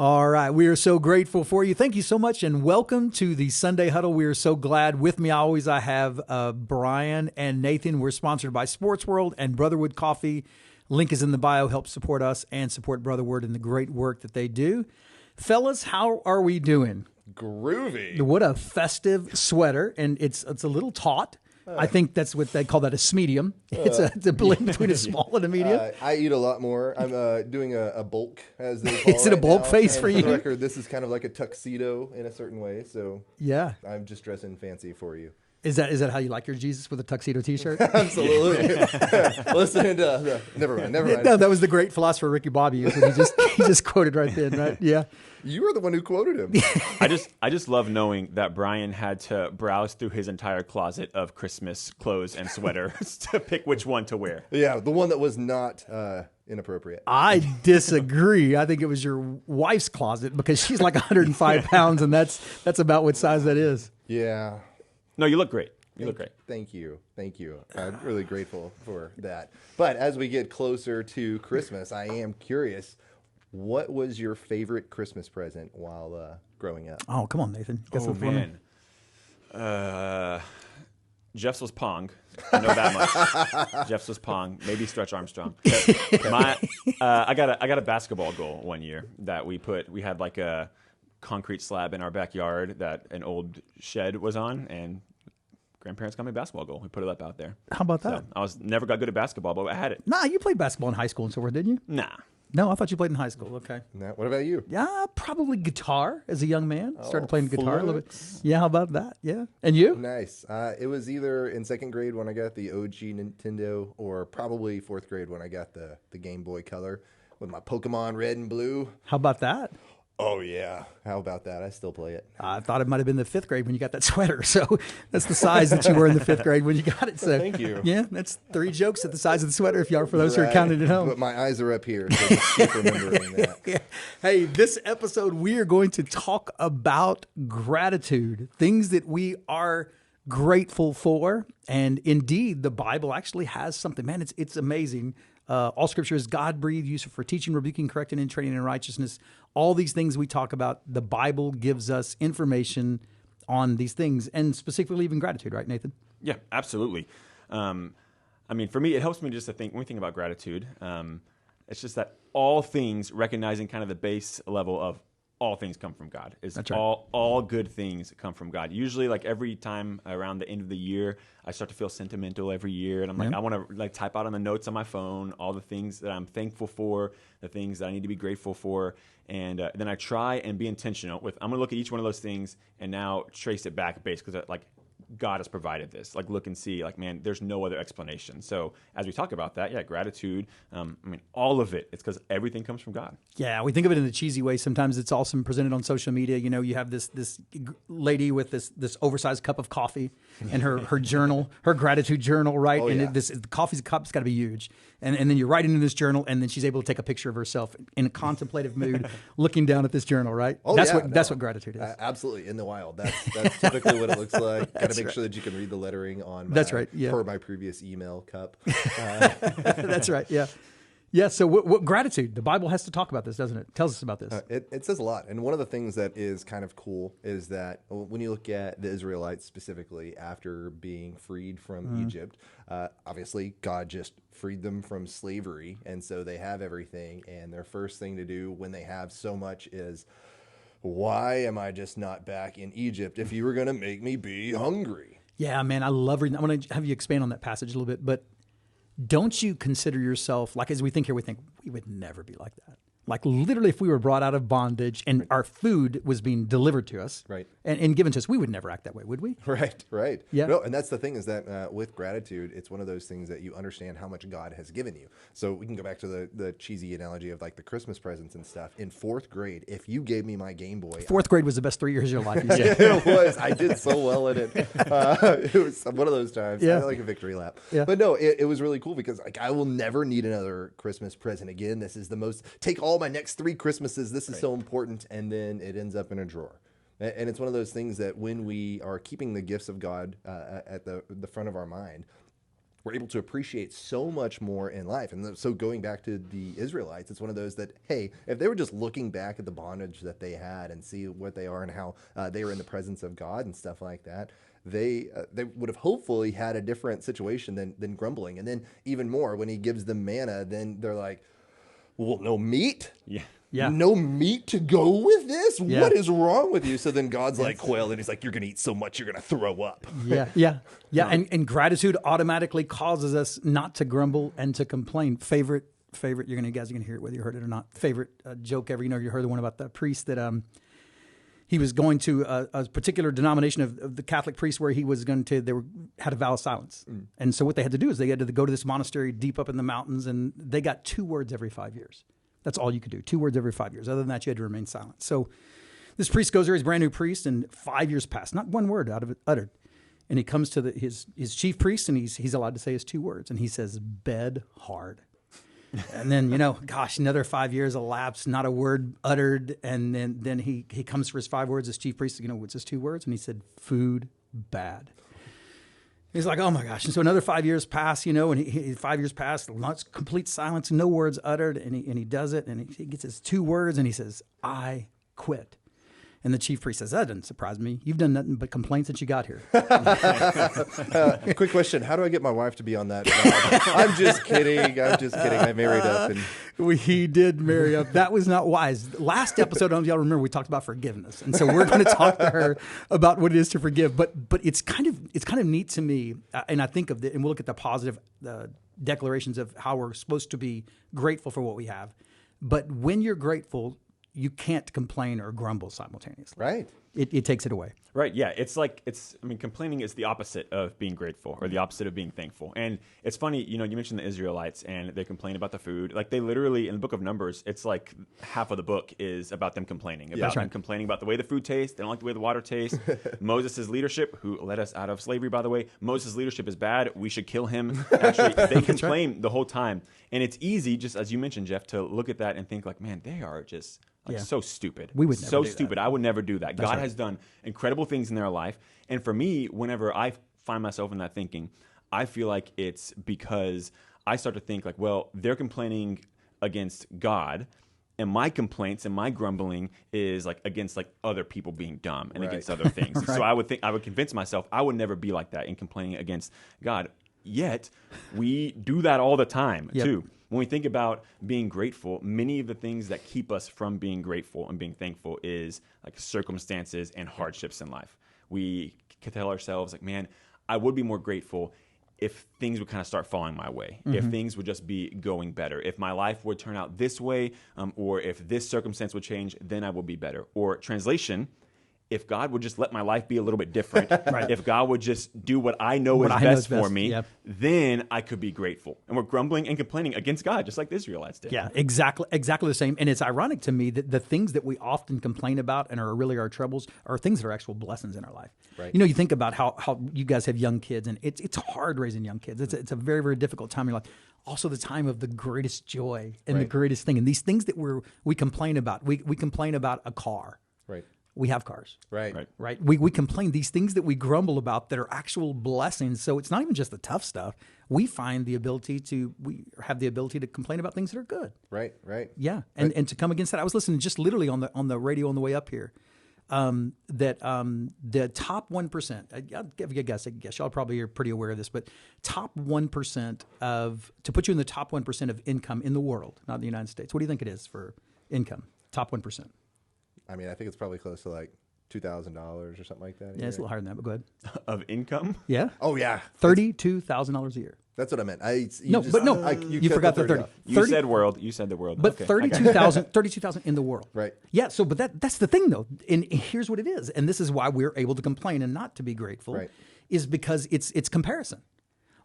All right. We are so grateful for you. Thank you so much, and welcome to the Sunday Huddle. We are so glad. With me always, I have Bryan and Nathan. We're sponsored by Sports World and Brotherwood Coffee. Link is in the bio. Help support us and support Brotherwood in the great work that they do. Fellas, how are we doing? Groovy. What a festive sweater, and it's a little taut. I think that's what they call that, a medium. It's a blend between a small and a medium. I eat a lot more. I'm doing a bulk, as they call it. Is it a bulk phase for you? For the record, this is kind of like a tuxedo in a certain way. So yeah, I'm just dressing fancy for you. Is that how you like your Jesus, with a tuxedo T-shirt? Absolutely. Listen to never mind. No, that was the great philosopher Ricky Bobby. He just quoted right then, right? Yeah. You were the one who quoted him. I just love knowing that Bryan had to browse through his entire closet of Christmas clothes and sweaters to pick which one to wear. Yeah, the one that was not inappropriate. I disagree. I think it was your wife's closet, because she's like 105 pounds, and that's about what size that is. Yeah. No, you look great. You look great. Thank you. I'm really grateful for that. But as we get closer to Christmas, I am curious, what was your favorite Christmas present while growing up? Oh, come on, Nathan. Oh, man. Jeff's was Pong. I know that much. Jeff's was Pong. Maybe Stretch Armstrong. I got a basketball goal one year that we had like a concrete slab in our backyard that an old shed was on, and grandparents got me a basketball goal. We put it up out there. How about that? So I never got good at basketball, but I had it. Nah, you played basketball in high school and so forth, didn't you? Nah. No, I thought you played in high school. Okay. Now, what about you? Yeah, probably guitar as a young man. Started playing guitar a little bit. flex. Yeah, how about that? Yeah. And you? Nice. It was either in second grade when I got the OG Nintendo, or probably fourth grade when I got the Game Boy Color with my Pokemon Red and Blue. How about that? Oh, yeah. How about that? I still play it. I thought it might have been the fifth grade when you got that sweater. So that's the size that you were in the fifth grade when you got it. So Thank you. Yeah, that's 3 jokes at the size of the sweater, if you are, for those who are counting at home. But my eyes are up here, so just keep remembering that. Yeah. Hey, this episode, we are going to talk about gratitude, things that we are grateful for. And indeed, the Bible actually has something. Man, it's amazing. All scripture is God-breathed, useful for teaching, rebuking, correcting, and training in righteousness. All these things we talk about, the Bible gives us information on these things, and specifically even gratitude, right, Nathan? Yeah, absolutely. I mean, for me, it helps me just to think, when we think about gratitude, it's just that all things, recognizing kind of the base level of all things come from God. That's right. All good things come from God. Usually, like every time around the end of the year, I start to feel sentimental every year, and I'm like, I want to like type out on the notes on my phone all the things that I'm thankful for, the things that I need to be grateful for, and then I try and be intentional with. I'm gonna look at each one of those things and now trace it back base, because like God has provided this. Like, look and see, like, man, there's no other explanation. So as we talk about that, yeah, gratitude, I mean, all of it, it's because everything comes from God. Yeah, we think of it in a cheesy way. Sometimes it's awesome presented on social media. You know, you have this lady with this oversized cup of coffee and her journal, her gratitude journal, right? Oh, and yeah. the coffee's cup's got to be huge. And then you're writing in this journal, and then she's able to take a picture of herself in a contemplative mood, looking down at this journal, right? Oh, that's yeah, what gratitude is. Absolutely. In the wild. That's typically what it looks like. Got to make sure that you can read the lettering on That's right, yeah. per my previous email cup. That's right. Yeah. Yeah. So what gratitude? The Bible has to talk about this, doesn't it? Tells us about this. It says a lot. And one of the things that is kind of cool is that when you look at the Israelites specifically after being freed from Egypt, obviously God just freed them from slavery. And so they have everything. And their first thing to do when they have so much is, why am I just not back in Egypt if you were going to make me be hungry? Yeah, man, I love reading. I'm going to have you expand on that passage a little bit, but don't you consider yourself, like as we think here, we think we would never be like that. Like literally, if we were brought out of bondage and our food was being delivered to us, right, and given to us, we would never act that way, would we? Right. Yeah. No, and that's the thing is that with gratitude, it's one of those things that you understand how much God has given you. So we can go back to the cheesy analogy of like the Christmas presents and stuff. In fourth grade, if you gave me my Game Boy, fourth grade was the best 3 years of your life. You said. It was. I did so well in it. It was one of those times. Yeah. I like a victory lap. Yeah. But no, it was really cool because like I will never need another Christmas present again. This is the most. Take all my next 3 Christmases. This is so important, and then it ends up in a drawer. And it's one of those things that when we are keeping the gifts of God at the front of our mind, we're able to appreciate so much more in life. And so going back to the Israelites, it's one of those that, hey, if they were just looking back at the bondage that they had and see what they are and how they were in the presence of God and stuff like that, they would have hopefully had a different situation than grumbling. And then even more, when he gives them manna, then they're like, well, no meat? Yeah. No meat to go with this? Yeah. What is wrong with you? So then God's like, well, and he's like, you're going to eat so much, you're going to throw up. Yeah. And gratitude automatically causes us not to grumble and to complain. Favorite, you guys are going to hear it whether you heard it or not. Favorite joke ever. You heard the one about the priest that he was going to a particular denomination of the Catholic priest where he was going to, had a vow of silence. And so what they had to do is they had to go to this monastery deep up in the mountains, and they got 2 words every 5 years. That's all you could do. 2 words every 5 years. Other than that, you had to remain silent. So this priest goes there. He's a brand new priest, and 5 years pass. Not one word out of it uttered. And he comes to his chief priest, and he's allowed to say his 2 words. And he says, bed hard. And then, another 5 years elapsed, not a word uttered. And then he comes for his 5 words. His chief priest, what's his 2 words? And he said, food bad. He's like, oh my gosh. And so another 5 years pass, and he 5 years pass, complete silence, no words uttered. And he does it, and he gets his 2 words, and he says, I quit. And the chief priest says, that doesn't surprise me. You've done nothing but complain since you got here. Quick question. How do I get my wife to be on that? I'm just kidding. I married up. And he did marry up. That was not wise. Last episode, I don't know if y'all remember, we talked about forgiveness. And so we're going to talk to her about what it is to forgive. But it's kind of neat to me. And I think of and we'll look at the positive declarations of how we're supposed to be grateful for what we have. But when you're grateful, you can't complain or grumble simultaneously. Right. It takes it away. Right. Yeah. Complaining is the opposite of being grateful, or the opposite of being thankful. And it's funny, you mentioned the Israelites and they complain about the food. Like, they literally, in the book of Numbers, it's like half of the book is about them complaining. Complaining about the way the food tastes. They don't like the way the water tastes. Moses' leadership, who led us out of slavery, by the way. Moses' leadership is bad. We should kill him. Actually, they complain the whole time. And it's easy, just as you mentioned, Jeff, to look at that and think like, man, they are just so stupid. We would never do stupid. that. I would never do that. God has done incredible things in their life. And for me, whenever I find myself in that thinking, I feel like it's because I start to think like, well, they're complaining against God, and my complaints and my grumbling is like against like other people being dumb and against other things. So I would convince myself I would never be like that in complaining against God. Yet we do that all the time too. When we think about being grateful, many of the things that keep us from being grateful and being thankful is like circumstances and hardships in life. We can tell ourselves like, man, I would be more grateful if things would kind of start falling my way, if things would just be going better, if my life would turn out this way, or if this circumstance would change, then I will be better. Or translation, if God would just let my life be a little bit different, if God would just do what I know is best for me, then I could be grateful. And we're grumbling and complaining against God, just like the Israelites did. Yeah, exactly the same. And it's ironic to me that the things that we often complain about and are really our troubles are things that are actual blessings in our life. Right. You think about how you guys have young kids, and it's hard raising young kids. It's a very, very difficult time in your life. Also the time of the greatest joy and the greatest thing. And these things that we complain about, we complain about a car. Right. We have cars. Right. We complain, these things that we grumble about that are actual blessings. So it's not even just the tough stuff. We have the ability to complain about things that are good. Right. Yeah. And to come against that, I was listening just literally on the radio on the way up here, that the top 1%, I'll give you a guess, y'all probably are pretty aware of this, but top 1% to put you in the top 1% of income in the world, not in the United States. What do you think it is for income? Top 1%. I mean, I think it's probably close to like $2,000 or something like that. Yeah, it's a little higher than that, but go ahead. Of income? Yeah. Oh, yeah. $32,000 a year. That's what I meant. You forgot the 30. You said world. You said the world. But okay. 32,000 in the world. Right. Yeah. So, but that's the thing, though. And here's what it is. And this is why we're able to complain and not to be grateful. Right. Is because it's comparison.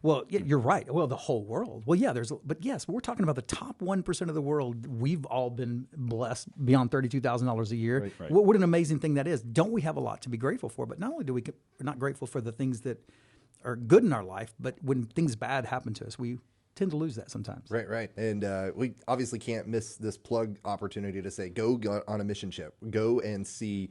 Well, you're right. Well, the whole world. Well, yeah, but yes, we're talking about the top 1% of the world. We've all been blessed beyond $32,000 a year. Right. What an amazing thing that is. Don't we have a lot to be grateful for? But not only we're not grateful for the things that are good in our life, but when things bad happen to us, we tend to lose that sometimes. Right. And we obviously can't miss this plug opportunity to say, go on a mission trip, go and see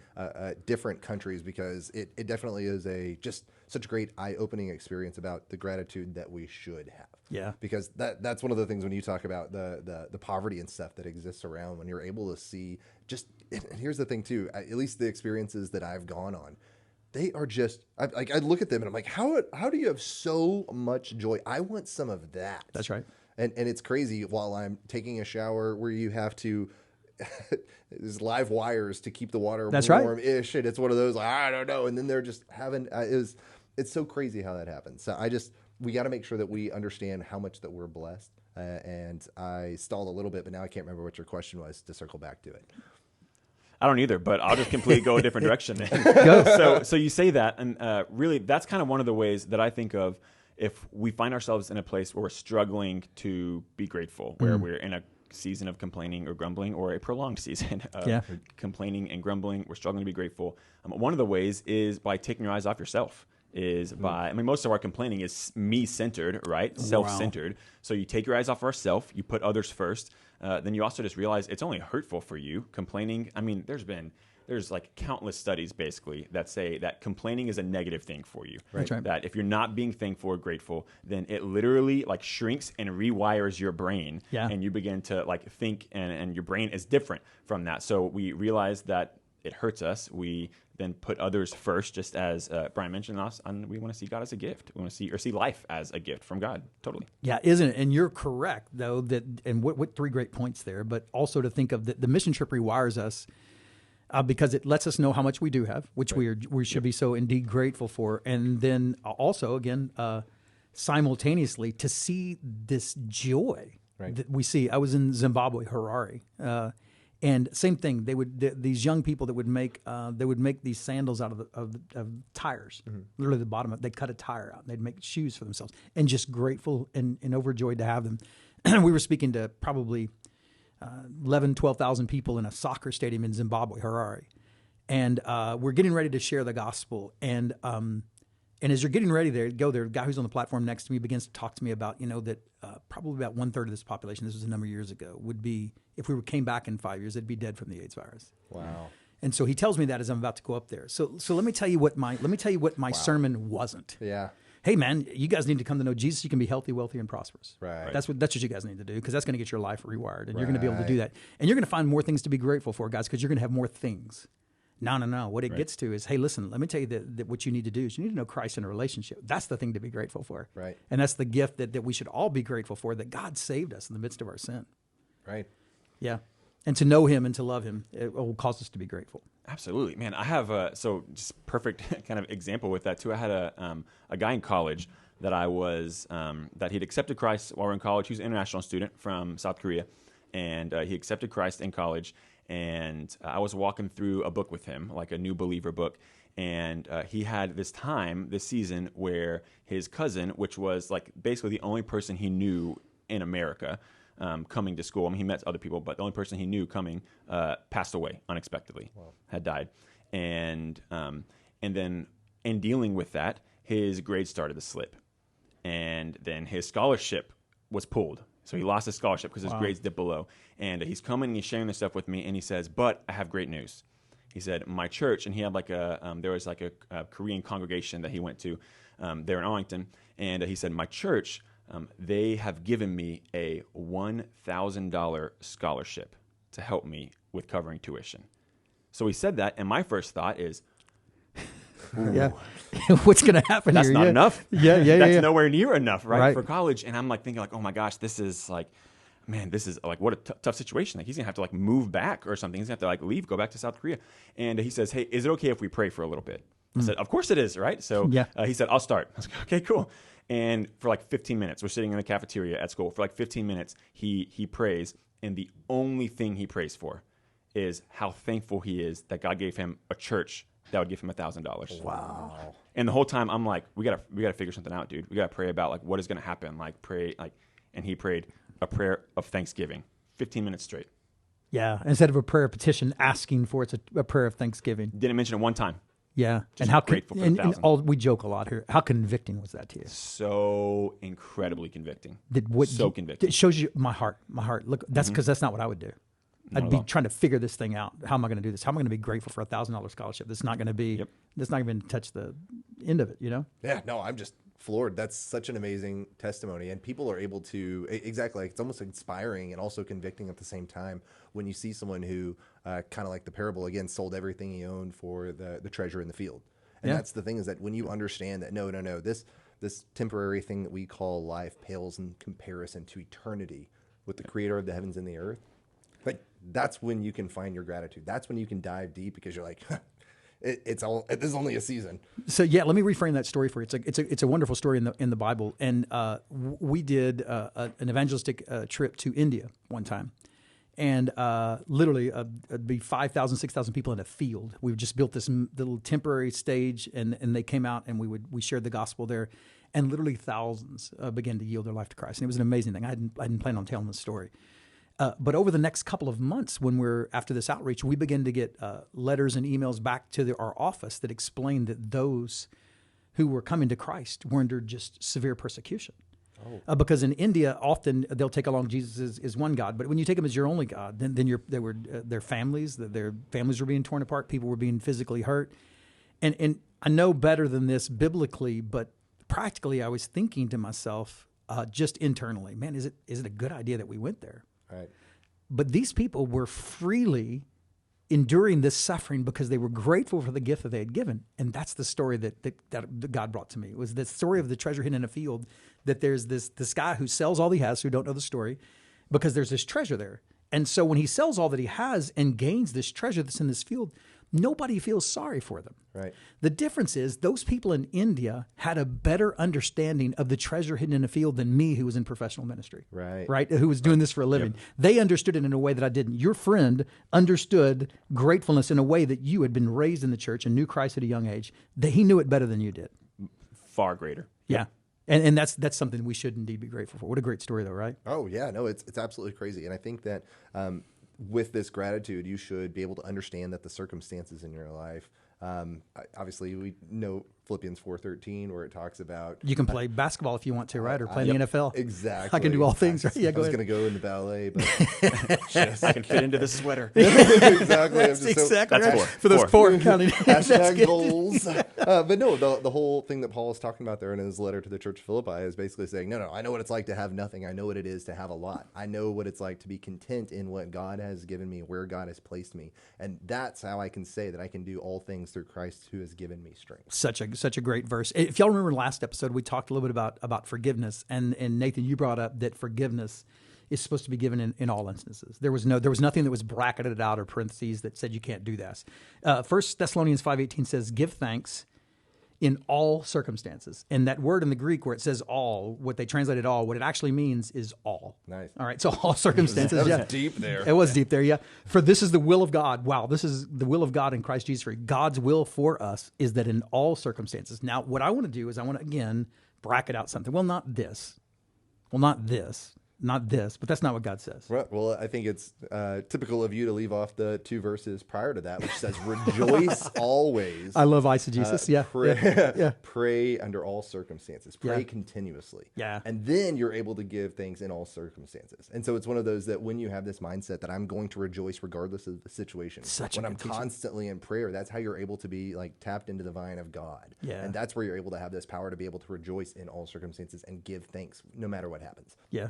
different countries, because it definitely is just such a great eye-opening experience about the gratitude that we should have. Yeah. Because that's one of the things when you talk about the poverty and stuff that exists around, when you're able to see and here's the thing too, at least the experiences that I've gone on, they are just, I look at them and I'm like, how do you have so much joy? I want some of that. That's right. And it's crazy while I'm taking a shower where you have to, there's live wires to keep the water warm-ish. And it's one of those, like, I don't know. And then they're just having, it's so crazy how that happens. So we got to make sure that we understand how much that we're blessed. And I stalled a little bit, but now I can't remember what your question was to circle back to it. I don't either, but I'll just completely go a different direction. Go. So you say that, and really, that's kind of one of the ways that I think of if we find ourselves in a place where we're struggling to be grateful, where we're in a season of complaining or grumbling, or a prolonged season of complaining and grumbling, we're struggling to be grateful. One of the ways is by taking your eyes off yourself. Most of our complaining is me-centered, right? Self-centered. Wow. So you take your eyes off ourselves, you put others first. Then you also just realize it's only hurtful for you. Complaining, there's like countless studies basically that say that complaining is a negative thing for you. Right. That's right. That if you're not being thankful or grateful, then it literally like shrinks and rewires your brain. Yeah. And you begin to like think and your brain is different from that. So we realize that it hurts us. We then put others first, just as Bryan mentioned us, and we want to see God as a gift. We want to see life as a gift from God. Totally. Yeah, isn't it? And you're correct, though, and what three great points there, but also to think of the mission trip rewires us because it lets us know how much we do have, which we should be so indeed grateful for. And then also, again, simultaneously, to see this joy that we see. I was in Zimbabwe, Harare, and same thing. These young people that would make these sandals out of tires. Mm-hmm. Literally the bottom of it, they'd cut a tire out and they'd make shoes for themselves, and just grateful and overjoyed to have them. We were speaking to probably 11,000, 12,000 people in a soccer stadium in Zimbabwe, Harare, and we're getting ready to share the gospel. And as you're getting ready there, a guy who's on the platform next to me begins to talk to me about, that probably about 1/3 of this population, this was a number of years ago, would be, if we came back in 5 years, they'd be dead from the AIDS virus. Wow. And so he tells me that as I'm about to go up there. So let me tell you what my sermon wasn't. Yeah. Hey man, you guys need to come to know Jesus. You can be healthy, wealthy, and prosperous. Right. That's what you guys need to do, because that's going to get your life rewired, and you're going to be able to do that. And you're going to find more things to be grateful for, guys, because you're going to have more things. No. What it gets to is, hey, listen, let me tell you that what you need to do is you need to know Christ in a relationship. That's the thing to be grateful for. Right. And that's the gift that we should all be grateful for, that God saved us in the midst of our sin. Right. Yeah. And to know him and to love him, it will cause us to be grateful. Absolutely, man. I have just perfect kind of example with that too. I had a guy in college that that he'd accepted Christ while we were in college. He was an international student from South Korea, and he accepted Christ in college. And I was walking through a book with him, like a new believer book. And he had this season where his cousin, which was like basically the only person he knew in America, coming to school. I mean, he met other people, but the only person he knew coming passed away unexpectedly, had died. And then in dealing with that, his grades started to slip. And then his scholarship was pulled. So he lost his scholarship because his grades dipped below. And he's coming and he's sharing this stuff with me, and he says, but I have great news. He said, my church, and he had like there was like a Korean congregation that he went to there in Arlington. And he said, my church, they have given me a $1,000 scholarship to help me with covering tuition. So he said that, and my first thought is, yeah, what's going to happen That's here? not enough. Yeah. That's nowhere near enough, right, for college. And I'm like thinking like, oh my gosh, this is like, man, this is like, what a tough situation. Like he's gonna have to like move back or something. He's gonna have to like leave, go back to South Korea. And he says, hey, is it okay if we pray for a little bit? I said, of course it is, right? So he said, I'll start. I was like, okay, cool. And for like 15 minutes, we're sitting in the cafeteria at school. For like 15 minutes, he prays. And the only thing he prays for is how thankful he is that God gave him a church that would give him $1,000. Wow. And the whole time I'm like, we gotta figure something out, dude. We gotta pray about like what is gonna happen. Like pray, like, and he prayed a prayer of thanksgiving, 15 minutes straight. Yeah. Instead of a prayer petition asking for, it's a prayer of thanksgiving. Didn't mention it one time. Yeah. Just And how grateful for the 1,000. we joke a lot here. How convicting was that to you? So incredibly convicting. Convicting. It shows you my heart. Look, that's because that's not what I would do. I'd be trying to figure this thing out. How am I going to do this? How am I going to be grateful for $1,000 scholarship? That's not going to be. Yep. That's not even touch the end of it. Yeah. No, I'm just floored. That's such an amazing testimony, and people are able to exactly. Like, it's almost inspiring and also convicting at the same time when you see someone who kind of like the parable again, sold everything he owned for the treasure in the field. And that's the thing, is that when you understand that no, this temporary thing that we call life pales in comparison to eternity with the Creator of the heavens and the earth. Like, that's when you can find your gratitude. That's when you can dive deep, because you're like, this is only a season. So let me reframe that story for you. It's a wonderful story in the Bible, and we did an evangelistic trip to India one time, and literally it'd be 5,000, 6,000 people in a field. We just built this little temporary stage, and they came out, and we shared the gospel there, and literally thousands began to yield their life to Christ, and it was an amazing thing. I didn't plan on telling this story. But over the next couple of months, after this outreach, we began to get letters and emails back to our office that explained that those who were coming to Christ were under just severe persecution. Because in India, often they'll take along Jesus as one God, but when you take him as your only God, then their families were being torn apart, people were being physically hurt, and I know better than this biblically, but practically, I was thinking to myself, just internally, man, is it a good idea that we went there? Right. But these people were freely enduring this suffering because they were grateful for the gift that they had given. And that's the story that God brought to me. It was the story of the treasure hidden in a field, that there's this guy who sells all he has, who don't know the story, because there's this treasure there. And so when he sells all that he has and gains this treasure that's in this field, nobody feels sorry for them. Right. The difference is those people in India had a better understanding of the treasure hidden in a field than me, who was in professional ministry. Right. Who was doing this for a living. Yep. They understood it in a way that I didn't. Your friend understood gratefulness in a way that you had been raised in the church and knew Christ at a young age. That he knew it better than you did. Far greater. Yeah. And that's something we should indeed be grateful for. What a great story, though, right? Oh, yeah. No, it's absolutely crazy. And I think that with this gratitude, you should be able to understand that the circumstances in your life, obviously we know Philippians 4:13, where it talks about you can play basketball if you want to, right? Or play in the NFL. Exactly. I can do all things. Right? Yeah, I was going to go in the ballet, but I can fit into the sweater. Exactly. That's exactly right. That's for those four counting. Hashtag goals. But no, the whole thing that Paul is talking about there in his letter to the church of Philippi is basically saying, no, I know what it's like to have nothing. I know what it is to have a lot. I know what it's like to be content in what God has given me, where God has placed me. And that's how I can say that I can do all things through Christ who has given me strength. Such a great verse. If y'all remember last episode, we talked a little bit about forgiveness, and Nathan, you brought up that forgiveness is supposed to be given in all instances. There was nothing that was bracketed out or parentheses that said you can't do this. 1 Thessalonians 5:18 says, "Give thanks in all circumstances." And that word in the Greek where it says all, what they translated all, what it actually means is all. Nice. All right, so all circumstances. That was deep there. It was deep there, yeah. For this is the will of God. Wow, this is the will of God in Christ Jesus. For God's will for us is that in all circumstances. Now, what I want to do is I want to, again, bracket out something. Well, not this. Well, not this. Not this, but that's not what God says. Well, I think it's typical of you to leave off the two verses prior to that, which says, "Rejoice always." I love eisegesis. Pray under all circumstances. Pray continuously. Yeah. And then you're able to give thanks in all circumstances. And so it's one of those that when you have this mindset that I'm going to rejoice regardless of the situation, when I'm constantly in prayer, that's how you're able to be like tapped into the vine of God. Yeah. And that's where you're able to have this power to be able to rejoice in all circumstances and give thanks no matter what happens. Yeah.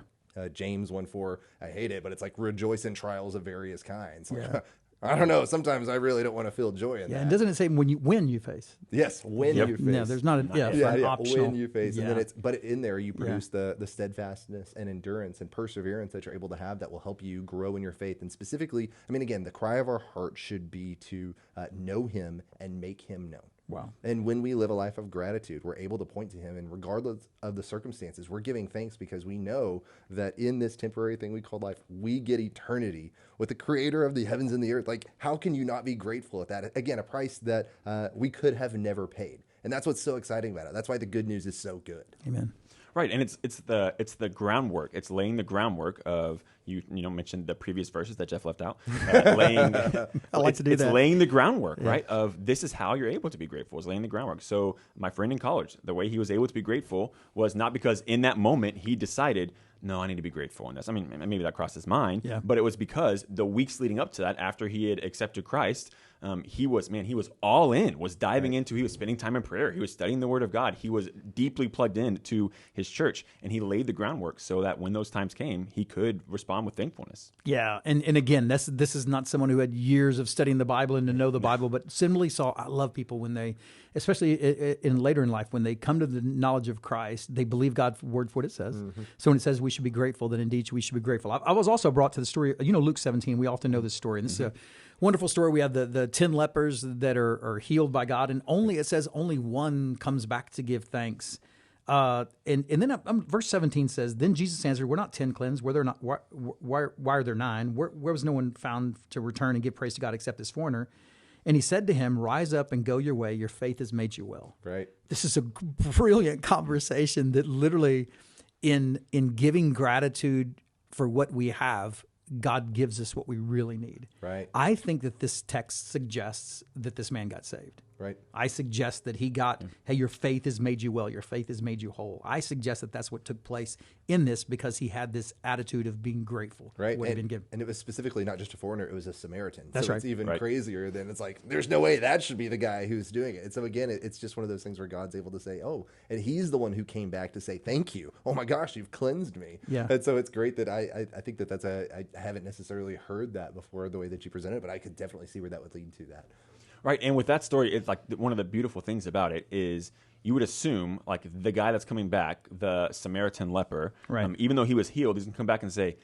James 1:4, I hate it, but it's like rejoice in trials of various kinds. Yeah. I don't know. Sometimes I really don't want to feel joy in that. And doesn't it say when you face? Yes, when you face. No, there's not an optional. When you face. And then but in there you produce the steadfastness and endurance and perseverance that you're able to have that will help you grow in your faith. And specifically, I mean, again, the cry of our heart should be to know him and make him known. Wow. And when we live a life of gratitude, we're able to point to him, and regardless of the circumstances, we're giving thanks because we know that in this temporary thing we call life, we get eternity with the creator of the heavens and the earth. Like, how can you not be grateful at that? Again, a price that we could have never paid. And that's what's so exciting about it. That's why the good news is so good. Amen. Right, and it's the groundwork. It's laying the groundwork of you mentioned the previous verses that Jeff left out. Laying, I like to do that. It's laying the groundwork, right? Of this is how you're able to be grateful. Is laying the groundwork. So my friend in college, the way he was able to be grateful was not because in that moment he decided, no, I need to be grateful in this. I mean, maybe that crossed his mind, but it was because the weeks leading up to that, after he had accepted Christ, he was all in, was diving into, he was spending time in prayer. He was studying the Word of God. He was deeply plugged in to his church, and he laid the groundwork so that when those times came, he could respond with thankfulness. Yeah, and again, this is not someone who had years of studying the Bible and to know the Bible, but simply I love people when they, especially in later in life, when they come to the knowledge of Christ, they believe God's word for what it says. Mm-hmm. So when it says we should be grateful, then indeed we should be grateful. I was also brought to the story, Luke 17, we often know this story, and this is a wonderful story. We have the 10 lepers that are healed by God, and it says only one comes back to give thanks. And then verse 17 says, then Jesus answered, "We're not 10 cleansed. Were there not? Why are there 9? Where was no one found to return and give praise to God except this foreigner?" And he said to him, "Rise up and go your way. Your faith has made you well." Right. This is a brilliant conversation that literally, in giving gratitude for what we have, God gives us what we really need. Right. I think that this text suggests that this man got saved. Right. I suggest that he got, hey, your faith has made you well. Your faith has made you whole. I suggest that that's what took place in this because he had this attitude of being grateful. Right. For what he'd been given. And it was specifically not just a foreigner, it was a Samaritan. That's so right. It's even crazier than it's like, there's no way that should be the guy who's doing it. And so again, it's just one of those things where God's able to say, oh, and he's the one who came back to say, thank you. Oh my gosh, you've cleansed me. Yeah. And so it's great that I think that I haven't necessarily heard that before the way that you presented it, but I could definitely see where that would lead to that. Right, and with that story, it's like one of the beautiful things about it is you would assume like the guy that's coming back, the Samaritan leper, right. Even though he was healed, he's going to come back and say,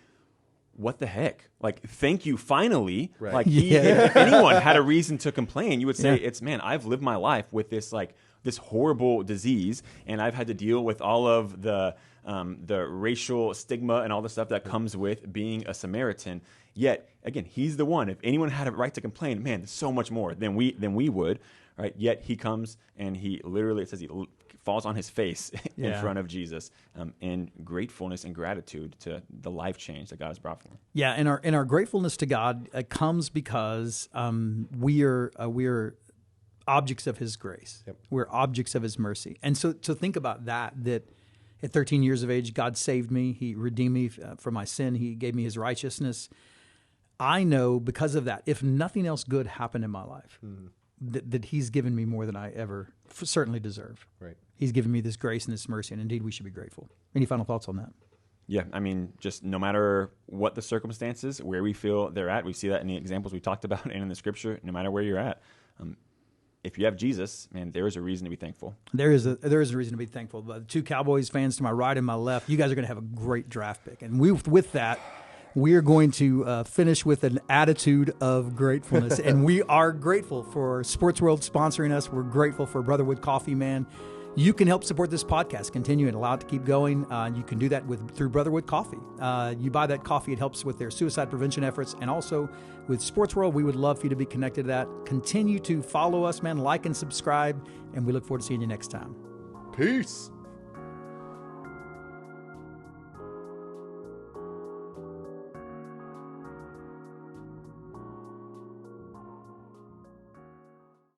what the heck? Like, thank you, finally. Right. Like, if anyone had a reason to complain, you would say, I've lived my life with this horrible disease, and I've had to deal with all of the racial stigma and all the stuff that comes with being a Samaritan. Yet, again, he's the one. If anyone had a right to complain, man, there's so much more than we would, right? Yet he comes and he literally, it says he falls on his face in front of Jesus in gratefulness and gratitude to the life change that God has brought for him. Yeah, and our gratefulness to God comes because we are objects of His grace. Yep. We're objects of His mercy. And so think about that at 13 years of age, God saved me. He redeemed me from my sin. He gave me His righteousness. I know because of that, if nothing else good happened in my life, that He's given me more than I ever certainly deserve. Right. He's given me this grace and this mercy, and indeed we should be grateful. Any final thoughts on that? Yeah, I mean, just no matter what the circumstances, where we feel they're at, we see that in the examples we talked about and in the Scripture, no matter where you're at. If you have Jesus, man, there is a reason to be thankful. There is a reason to be thankful. The two Cowboys fans to my right and my left, you guys are going to have a great draft pick. And with that, we are going to finish with an attitude of gratefulness. And we are grateful for Sports World sponsoring us. We're grateful for Brotherwood Coffee, man. You can help support this podcast, continue and allow it to keep going. You can do that through Brotherwood Coffee. You buy that coffee, it helps with their suicide prevention efforts. And also with Sports World, we would love for you to be connected to that. Continue to follow us, man, like and subscribe. And we look forward to seeing you next time. Peace.